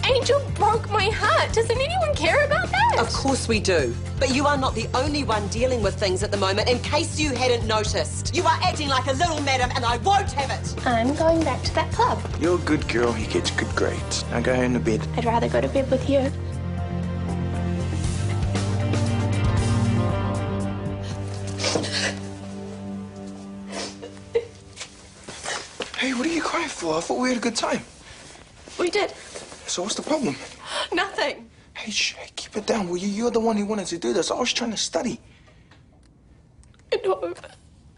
Angel broke my heart. Doesn't anyone care about that? Of course we do. But you are not the only one dealing with things at the moment, in case you hadn't noticed. You are acting like a little madam, and I won't have it. I'm going back to that club. You're a good girl. He gets good grades. Now go home to bed. I'd rather go to bed with you. Hey, what are you crying for? I thought we had a good time. We did. So what's the problem? Nothing. Hey, keep it down, will you? You're the one who wanted to do this. I was trying to study. No,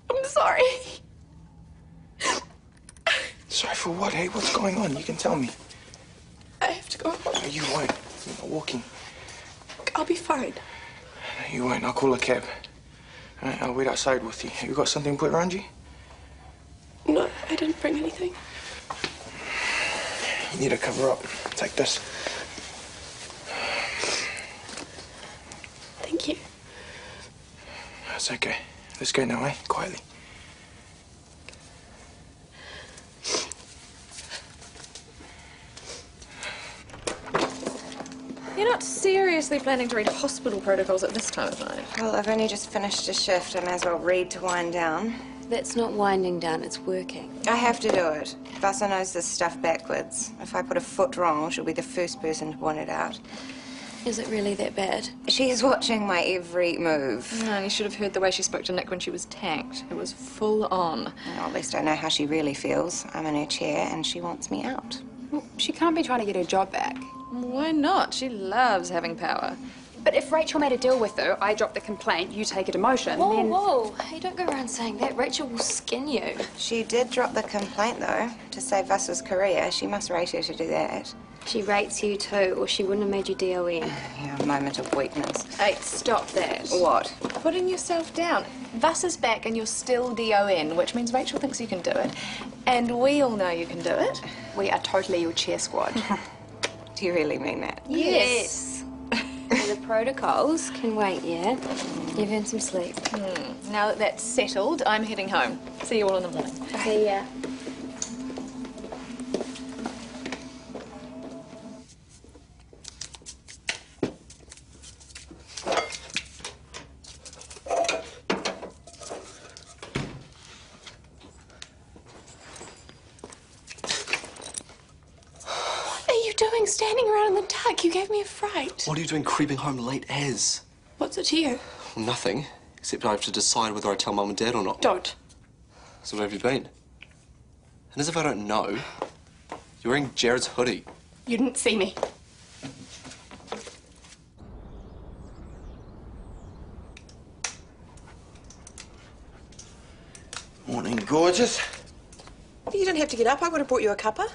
I'm sorry. Sorry for what? Hey, what's going on? You can tell me. I have to go home. No, you won't. You're not walking. I'll be fine. No, you won't. I'll call a cab. All right, I'll wait outside with you. Have you got something put around you? No, I didn't bring anything. You need to cover up. Take this. Thank you. That's okay. Let's go now, eh? Quietly. You're not seriously planning to read hospital protocols at this time of night? Well, I've only just finished a shift. I may as well read to wind down. That's not winding down, it's working. I have to do it. Vasa knows this stuff backwards. If I put a foot wrong, she'll be the first person to point it out. Is it really that bad? She's watching my every move. No, you should have heard the way she spoke to Nick when she was tanked. It was full on. Well, at least I know how she really feels. I'm in her chair and she wants me out. Well, she can't be trying to get her job back. Why not? She loves having power. But if Rachel made a deal with her, I drop the complaint, you take a demotion, Whoa, then... whoa. Hey, don't go around saying that. Rachel will skin you. She did drop the complaint, though, to save Vasa's career. She must rate her to do that. She rates you too, or she wouldn't have made you DOE. Yeah, a moment of weakness. Hey, stop that. What? Putting yourself down. Vasa's back and you're still DON, which means Rachel thinks you can do it. And we all know you can do it. We are totally your cheer squad. Do you really mean that? Yes. The protocols can wait, yeah? You've earned some sleep. Now that that's settled, I'm heading home. See you all in the morning. See ya. Standing around in the dark, you gave me a fright. What are you doing creeping home late as? What's it to you? Well, nothing, except I have to decide whether I tell Mum and Dad or not. Don't. So where have you been? And as if I don't know, you're wearing Jared's hoodie. You didn't see me. Morning, gorgeous. You didn't have to get up. I would have brought you a cuppa.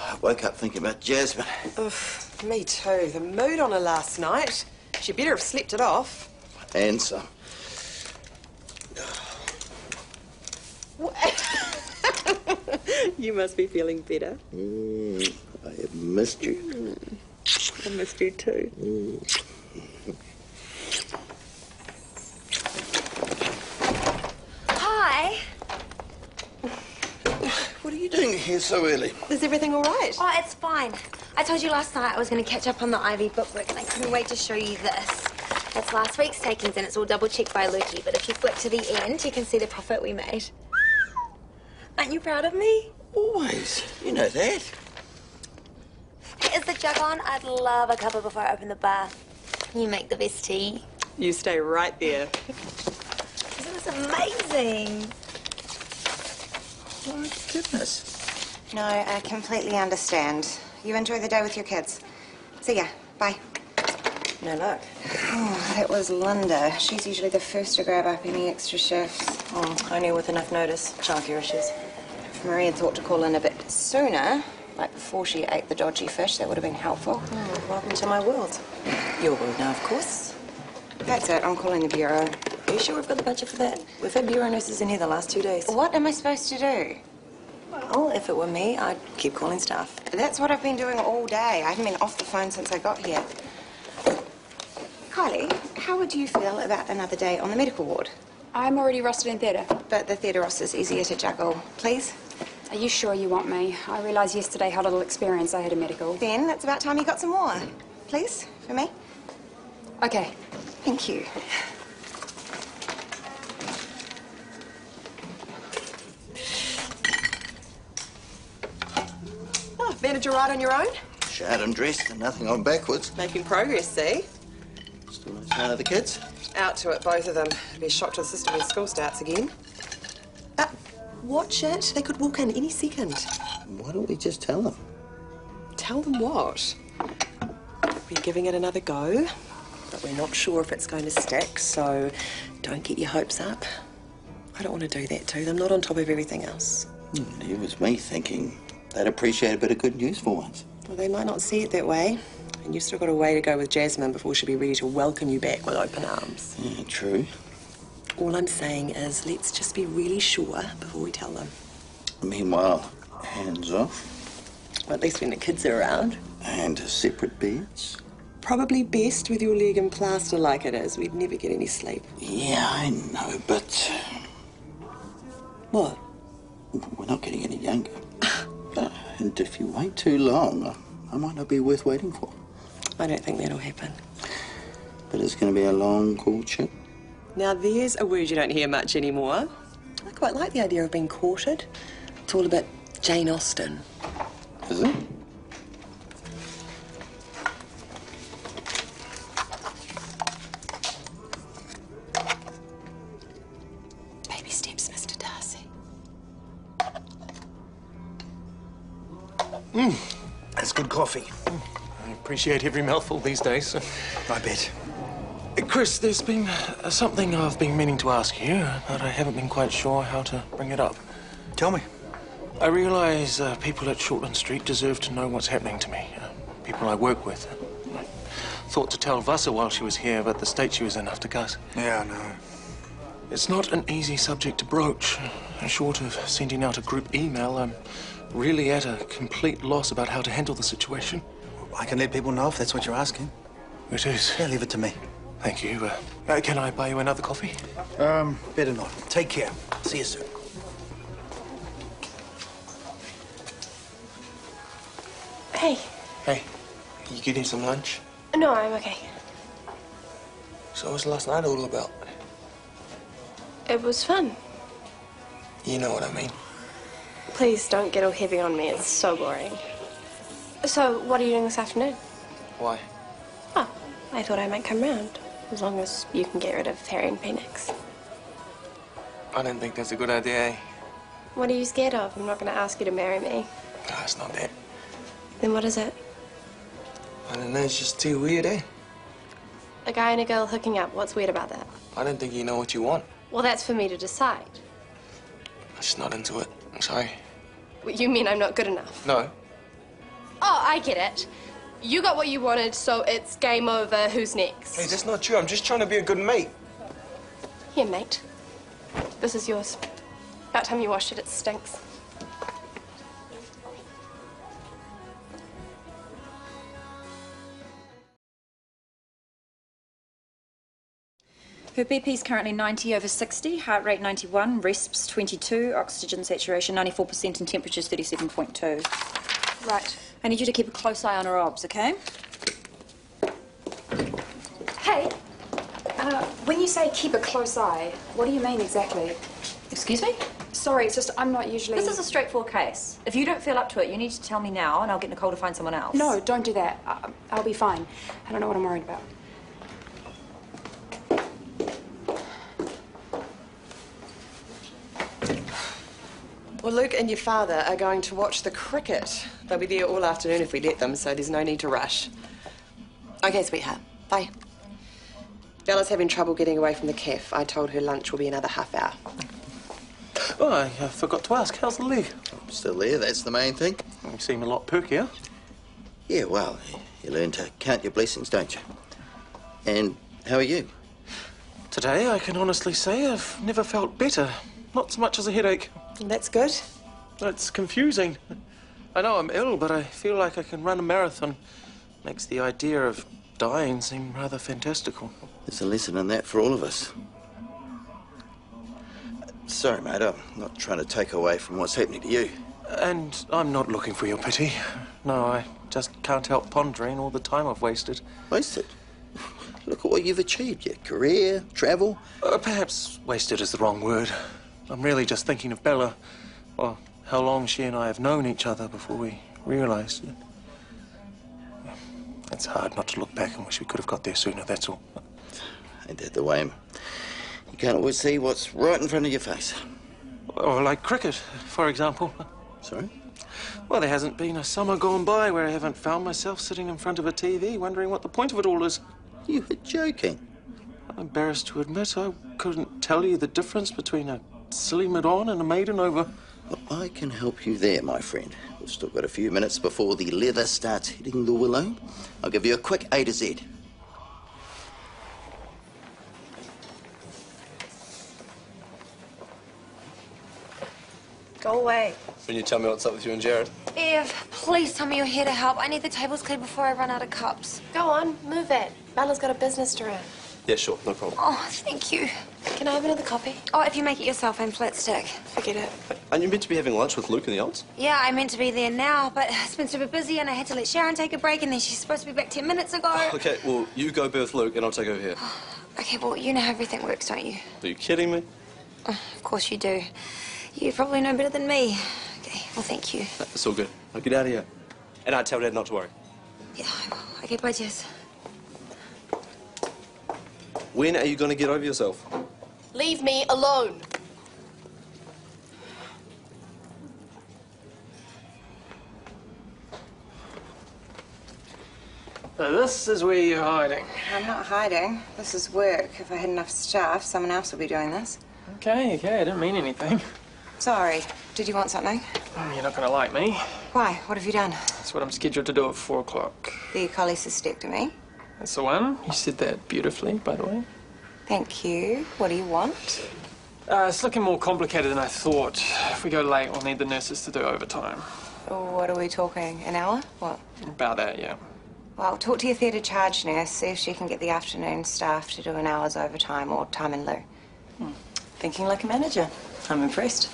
I woke up thinking about Jasmine. Oof, me too. The mood on her last night. She better have slept it off. And some. You must be feeling better. I have missed you. I missed you too. Hi. What are you doing here so early? Is everything all right? Oh, it's fine. I told you last night I was going to catch up on the Ivy bookwork, and I couldn't wait to show you this. It's last week's takings, and it's all double-checked by Lukey, but if you flick to the end, you can see the profit we made. Aren't you proud of me? Always. You know that. Is the jug on? I'd love a cuppa before I open the bar. You make the best tea. You stay right there. This was amazing. Oh, goodness. No, I completely understand. You enjoy the day with your kids. See ya. Bye. No luck. Oh, that was Linda. She's usually the first to grab up any extra shifts. Only with enough notice. Childcare issues. If Marie had thought to call in a bit sooner, like before she ate the dodgy fish, that would have been helpful. Welcome to my world. Your world now, of course. That's it. I'm calling the bureau. Are you sure we've got the budget for that? We've had bureau nurses in here the last 2 days. What am I supposed to do? Well, if it were me, I'd keep calling staff. That's what I've been doing all day. I haven't been off the phone since I got here. Kylie, how would you feel about another day on the medical ward? I'm already rostered in theatre. But the theatre roster's easier to juggle. Please? Are you sure you want me? I realised yesterday how little experience I had in medical. Then it's about time you got some more. Please, for me. Okay. Thank you. Oh, managed to ride on your own? Showered and dressed and nothing on backwards. Making progress, see? Still no sign of the kids? Out to it, both of them. Be shocked to the system when school starts again. Watch it. They could walk in any second. Why don't we just tell them? Tell them what? We're giving it another go, but we're not sure if it's going to stick, so don't get your hopes up. I don't want to do that to them, not on top of everything else. It was me thinking they'd appreciate a bit of good news for once. Well, they might not see it that way. And you've still got a way to go with Jasmine before she'll be ready to welcome you back with open arms. Yeah, true. All I'm saying is let's just be really sure before we tell them. Meanwhile, hands off. Well, at least when the kids are around. And separate beds. Probably best with your leg in plaster like it is. We'd never get any sleep. Yeah, I know, but What? we're not getting any younger. And if you wait too long, I might not be worth waiting for. I don't think that'll happen. But it's going to be a long courtship. Now, there's a word you don't hear much anymore. I quite like the idea of being courted. It's all a bit Jane Austen. Is it? Baby steps, Mr. Darcy. That's good coffee. I appreciate every mouthful these days. I bet. Chris, there's been something I've been meaning to ask you, but I haven't been quite sure how to bring it up. Tell me. I realise people at Shortland Street deserve to know what's happening to me. People I work with. I thought to tell Vassa while she was here, but the state she was in after Gus. Yeah, I know. It's not an easy subject to broach. Short of sending out a group email, I'm really at a complete loss about how to handle the situation. I can let people know if that's what you're asking. It is. Yeah, leave it to me. Thank you. Can I buy you another coffee? Better not. Take care. See you soon. Hey. Hey, you getting some lunch? No, I'm okay. So what was last night all about? It was fun. You know what I mean. Please don't get all heavy on me. It's so boring. So, what are you doing this afternoon? Why? Oh, I thought I might come round. As long as you can get rid of Harry and Phoenix. I don't think that's a good idea, eh? What are you scared of? I'm not going to ask you to marry me. No, it's not that. Then what is it? I don't know, it's just too weird, eh? A guy and a girl hooking up. What's weird about that? I don't think you know what you want. Well, that's for me to decide. I'm just not into it. I'm sorry. You mean I'm not good enough? No. Oh, I get it. You got what you wanted, so it's game over. Who's next? Hey, that's not true. I'm just trying to be a good mate. Here, mate. This is yours. About time you washed it. It stinks. Her BP's currently 90/60, heart rate 91, respi's 22, oxygen saturation 94% and temperature's 37.2. Right. I need you to keep a close eye on her obs, okay? Hey, when you say keep a close eye, what do you mean exactly? Excuse me? Sorry, it's just I'm not usually... This is a straightforward case. If you don't feel up to it, you need to tell me now and I'll get Nicole to find someone else. No, don't do that. I'll be fine. I don't know what I'm worried about. Well, Luke and your father are going to watch the cricket. They'll be there all afternoon if we let them, so there's no need to rush. Okay, sweetheart. Bye. Bella's having trouble getting away from the cafe. I told her lunch will be another half hour. Oh, I forgot to ask. How's the leg? Still there, that's the main thing. You seem a lot perkier. Yeah, well, you learn to count your blessings, don't you? And how are you? Today, I can honestly say I've never felt better. Not so much as a headache. That's good. It's confusing. I know I'm ill, but I feel like I can run a marathon. Makes the idea of dying seem rather fantastical. There's a lesson in that for all of us. Sorry, mate, I'm not trying to take away from what's happening to you. And I'm not looking for your pity. No, I just can't help pondering all the time I've wasted. Wasted? Look at what you've achieved. Your career, travel. Perhaps wasted is the wrong word. I'm really just thinking of Bella. Well, how long she and I have known each other before we realised it. It's hard not to look back and wish we could have got there sooner, that's all. Ain't that the way? You can't always see what's right in front of your face. Or like cricket, for example. Sorry? Well, there hasn't been a summer gone by where I haven't found myself sitting in front of a TV wondering what the point of it all is. You were joking. I'm embarrassed to admit I couldn't tell you the difference between a silly mid-on and a maiden over. Well, I can help you there, my friend. We've still got a few minutes before the leather starts hitting the willow. I'll give you a quick A to Z. Go away. When you tell me what's up with you and Jared. Ev, please tell me you're here to help. I need the tables cleared before I run out of cups. Go on, move it. Bella's got a business to run. Yeah, sure, no problem. Oh, thank you. Can I have another coffee? Oh, if you make it yourself, I'm flat stick. Forget it. Aren't you meant to be having lunch with Luke and the olds? Yeah, I meant to be there now, but it's been super busy and I had to let Sharon take a break and then she's supposed to be back 10 minutes ago. Okay, well, you go be with Luke and I'll take over here. Okay, well, you know how everything works, don't you? Are you kidding me? Of course you do. You probably know better than me. Okay, well, thank you. It's all good. I'll get out of here. And I tell Dad not to worry. Yeah, I will. Okay, bye, Jess. When are you going to get over yourself? Leave me alone. So this is where you're hiding. I'm not hiding. This is work. If I had enough staff, someone else would be doing this. Okay, I didn't mean anything. Sorry. Did you want something? You're not going to like me. Why? What have you done? That's what I'm scheduled to do at 4 o'clock. The cholecystectomy. That's the one. You said that beautifully, by the way. Thank you. What do you want? It's looking more complicated than I thought. If we go late, we'll need the nurses to do overtime. What are we talking? An hour? What? About that, yeah. Well, talk to your theatre charge nurse, see if she can get the afternoon staff to do an hour's overtime or time in lieu. Thinking like a manager. I'm impressed.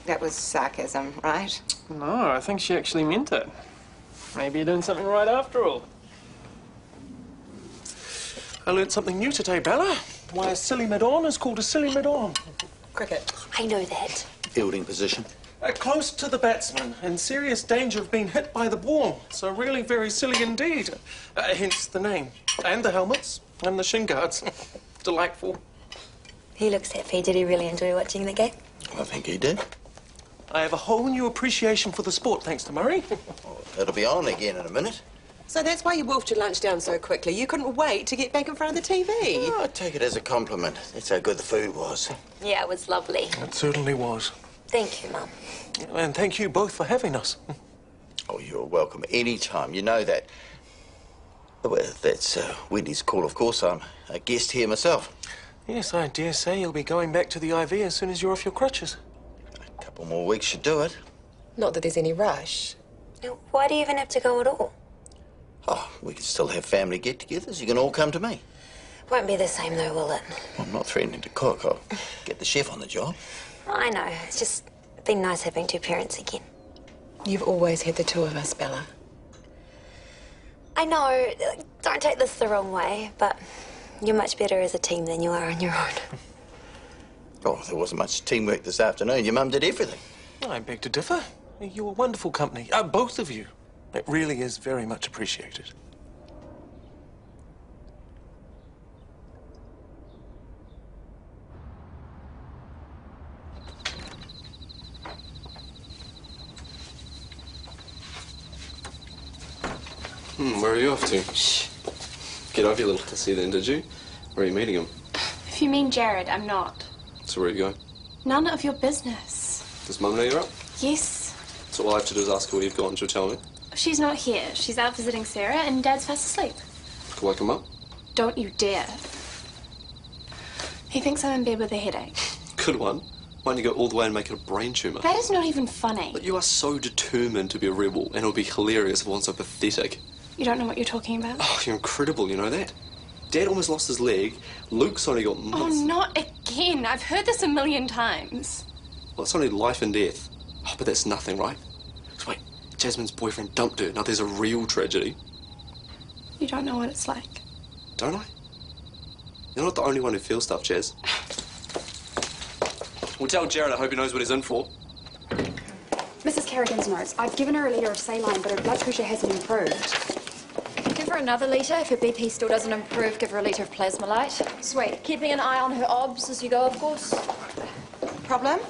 That was sarcasm, right? No, I think she actually meant it. Maybe you're doing something right after all. I learned something new today, Bella. Why a silly mid-on is called a silly mid-on. Cricket. I know that. Fielding position. Close to the batsman, in serious danger of being hit by the ball. So really very silly indeed. Hence the name. And the helmets. And the shin guards. Delightful. He looks happy. Did he really enjoy watching the game? I think he did. I have a whole new appreciation for the sport, thanks to Murray. Oh, it'll be on again in a minute. So that's why you wolfed your lunch down so quickly. You couldn't wait to get back in front of the TV. Oh, I take it as a compliment. That's how good the food was. Yeah, it was lovely. It certainly was. Thank you, Mum. And thank you both for having us. Oh, you're welcome any time. You know that. Well, that's Wendy's call, of course. I'm a guest here myself. Yes, I dare say you'll be going back to the IV as soon as you're off your crutches. A couple more weeks should do it. Not that there's any rush. Now, why do you even have to go at all? Oh, we can still have family get-togethers. You can all come to me. Won't be the same, though, will it? I'm not threatening to cook. I'll get the chef on the job. I know. It's just been nice having two parents again. You've always had the two of us, Bella. I know. Don't take this the wrong way, but you're much better as a team than you are on your own. Oh, there wasn't much teamwork this afternoon. Your mum did everything. I beg to differ. You're wonderful company. Both of you. It really is very much appreciated. Where are you off to? Shh. Get over your little hussy then, did you? Where are you meeting him? If you mean Jared, I'm not. So where are you going? None of your business. Does Mum know you're up? Yes. So all I have to do is ask her where you've gone, she'll tell me. She's not here. She's out visiting Sarah, and Dad's fast asleep. Can I come up? Don't you dare. He thinks I'm in bed with a headache. Good one. Why don't you go all the way and make it a brain tumour? That is not even funny. But you are so determined to be a rebel, and it'll be hilarious if it wasn't so pathetic. You don't know what you're talking about? Oh, you're incredible, you know that? Dad almost lost his leg. Luke's only got months. Oh, not again. I've heard this a million times. Well, it's only life and death. Oh, but that's nothing, right? So wait, Jasmine's boyfriend dumped her. Now there's a real tragedy. You don't know what it's like. Don't I? You're not the only one who feels stuff, Jazz. We'll tell Jared. I hope he knows what he's in for. Mrs. Kerrigan's notes. I've given her a litre of saline, but her blood pressure hasn't improved. Give her another litre. If her BP still doesn't improve, give her a litre of Plasmolite. Sweet. Keeping an eye on her obs as you go, of course. Problem?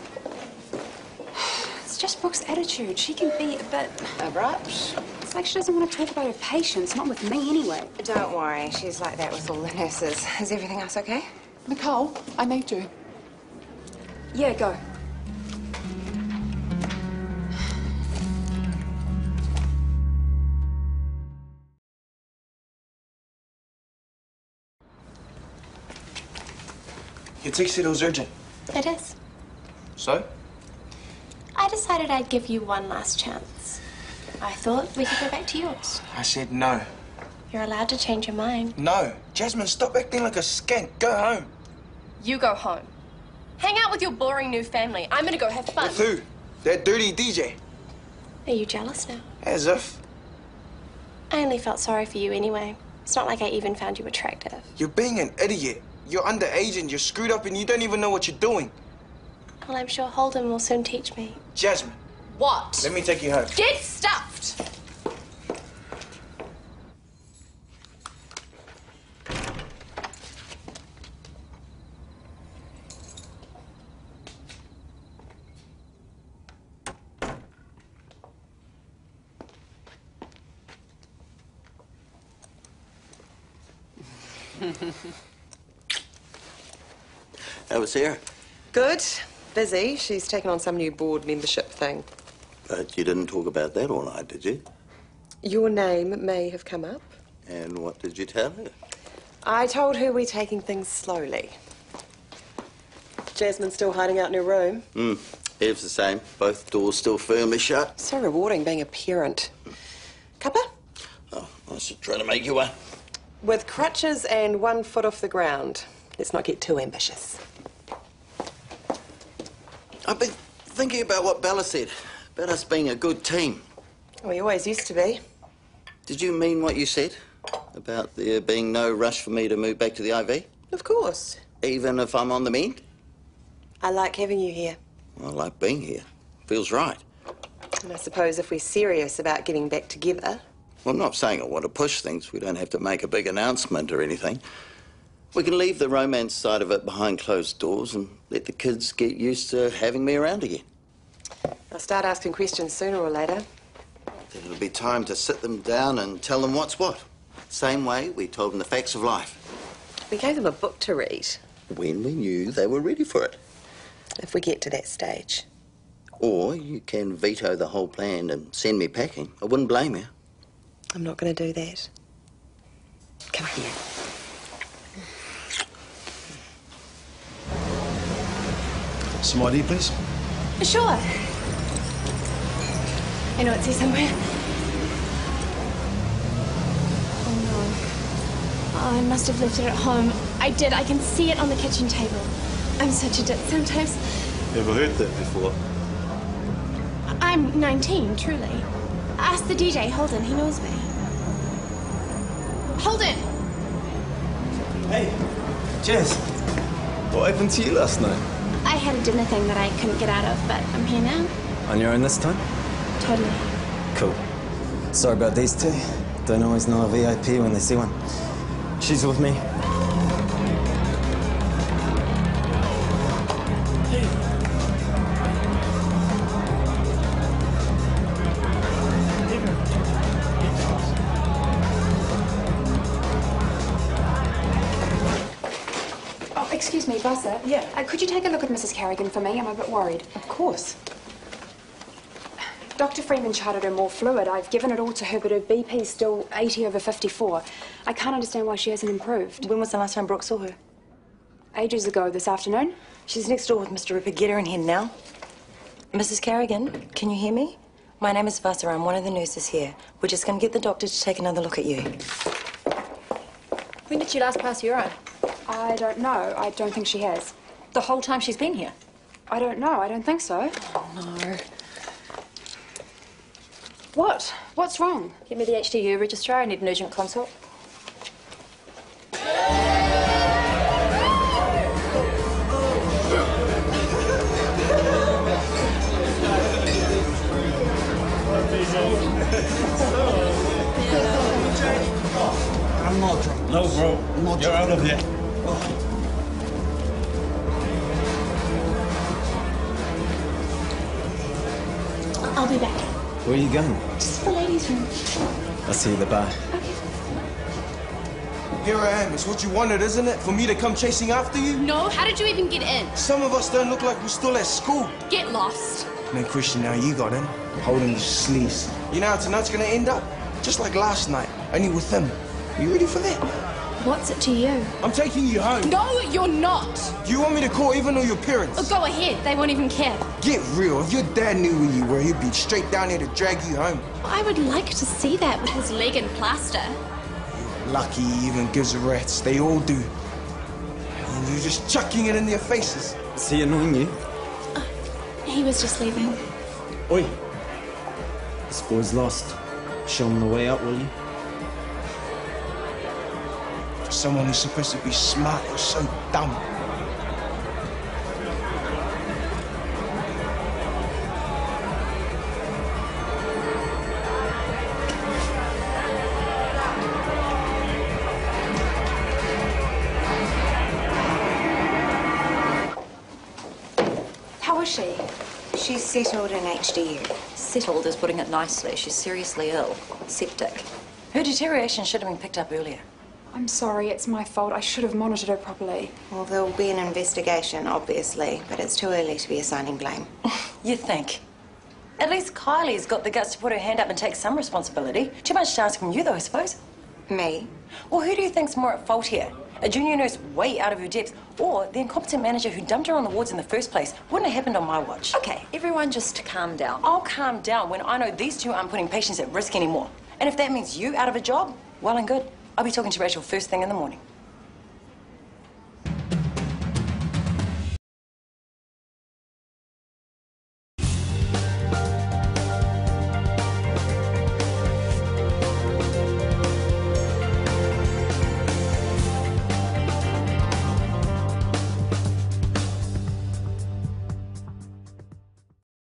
It's just Brooke's attitude. She can be a bit Abrupt. It's like she doesn't want to talk about her patients, not with me anyway. Don't worry, she's like that with all the nurses. Is everything else okay? Nicole, I need you. Yeah, go. Your tick said it was urgent. It is. So? I decided I'd give you one last chance. I thought we could go back to yours. I said no. You're allowed to change your mind. No. Jasmine, stop acting like a skank. Go home. You go home. Hang out with your boring new family. I'm gonna go have fun. With who? That dirty DJ. Are you jealous now? As if. I only felt sorry for you anyway. It's not like I even found you attractive. You're being an idiot. You're underage and you're screwed up and you don't even know what you're doing. Well, I'm sure Holden will soon teach me. Jasmine. What? Let me take you home. Get stuffed! How was Sarah? Good. Busy. She's taken on some new board membership thing. But you didn't talk about that all night, did you? Your name may have come up. And what did you tell her? I told her we're taking things slowly. Jasmine's still hiding out in her room. Ev's the same. Both doors still firmly shut. So rewarding being a parent. Cuppa? Oh, I was just trying to make you one. With crutches and 1 foot off the ground. Let's not get too ambitious. I've been thinking about what Bella said, about us being a good team. We always used to be. Did you mean what you said? About there being no rush for me to move back to the IV? Of course. Even if I'm on the mend? I like having you here. I like being here. Feels right. And I suppose if we're serious about getting back together... Well, I'm not saying I want to push things. We don't have to make a big announcement or anything. We can leave the romance side of it behind closed doors and let the kids get used to having me around again. I'll start asking questions sooner or later. Then it'll be time to sit them down and tell them what's what. Same way we told them the facts of life. We gave them a book to read. When we knew they were ready for it. If we get to that stage. Or you can veto the whole plan and send me packing. I wouldn't blame you. I'm not going to do that. Come here. Some ID, please. Sure. I know it's here somewhere. Oh, no. Oh, I must have left it at home. I did. I can see it on the kitchen table. I'm such a dick sometimes. Never heard that before. I'm 19, truly. Ask the DJ, Holden. He knows me. Holden! Hey, Jazz. What happened to you last night? I had a dinner thing that I couldn't get out of, but I'm here now. On your own this time? Totally. Cool. Sorry about these two. Don't always know a VIP when they see one. She's with me. Excuse me, Vasa. Yeah. Could you take a look at Mrs. Kerrigan for me? I'm a bit worried. Of course. Dr. Freeman charted her more fluid. I've given it all to her, but her BP's still 80/54. I can't understand why she hasn't improved. When was the last time Brooke saw her? Ages ago, this afternoon. She's next door with Mr. Ripper. Get her in here now. Mrs. Kerrigan, can you hear me? My name is Vasa. I'm one of the nurses here. We're just going to get the doctor to take another look at you. When did she last pass urine? I don't know. I don't think she has. The whole time she's been here? I don't know. I don't think so. Oh, no. What? What's wrong? Get me the HDU registrar. I need an urgent consult. I'm not drunk. No, bro. I'm not You're drunk. out of here. I'll be back. Where are you going? Just the ladies' room. I'll see you at the bar. Here I am. It's what you wanted, isn't it? For me to come chasing after you? No, how did you even get in? Some of us don't look like we're still at school. Get lost. No question how you got in. Holding the sleeves. You know how tonight's gonna end up? Just like last night, only with him. You ready for that? What's it to you? I'm taking you home. No, you're not. Do you want me to call even or your parents? Oh, go ahead. They won't even care. Get real. If your dad knew where you were, he'd be straight down here to drag you home. I would like to see that with his leg in plaster. Lucky he even gives a rat's. They all do. And you're just chucking it in their faces. Is he annoying you? He was just leaving. Oi. This boy's lost. Show him the way out, will you? For someone who's supposed to be smart, you're so dumb. How is she? She's settled in HDU. Settled is putting it nicely. She's seriously ill. Septic. Her deterioration should have been picked up earlier. I'm sorry, it's my fault. I should have monitored her properly. Well, there'll be an investigation, obviously, but it's too early to be assigning blame. You think? At least Kylie's got the guts to put her hand up and take some responsibility. Too much to ask from you, though, I suppose. Me? Well, who do you think's more at fault here? A junior nurse way out of her depth, or the incompetent manager who dumped her on the wards in the first place? Wouldn't have happened on my watch. Okay, everyone just calm down. I'll calm down when I know these two aren't putting patients at risk anymore. And if that means you out of a job, well and good. I'll be talking to Rachel first thing in the morning.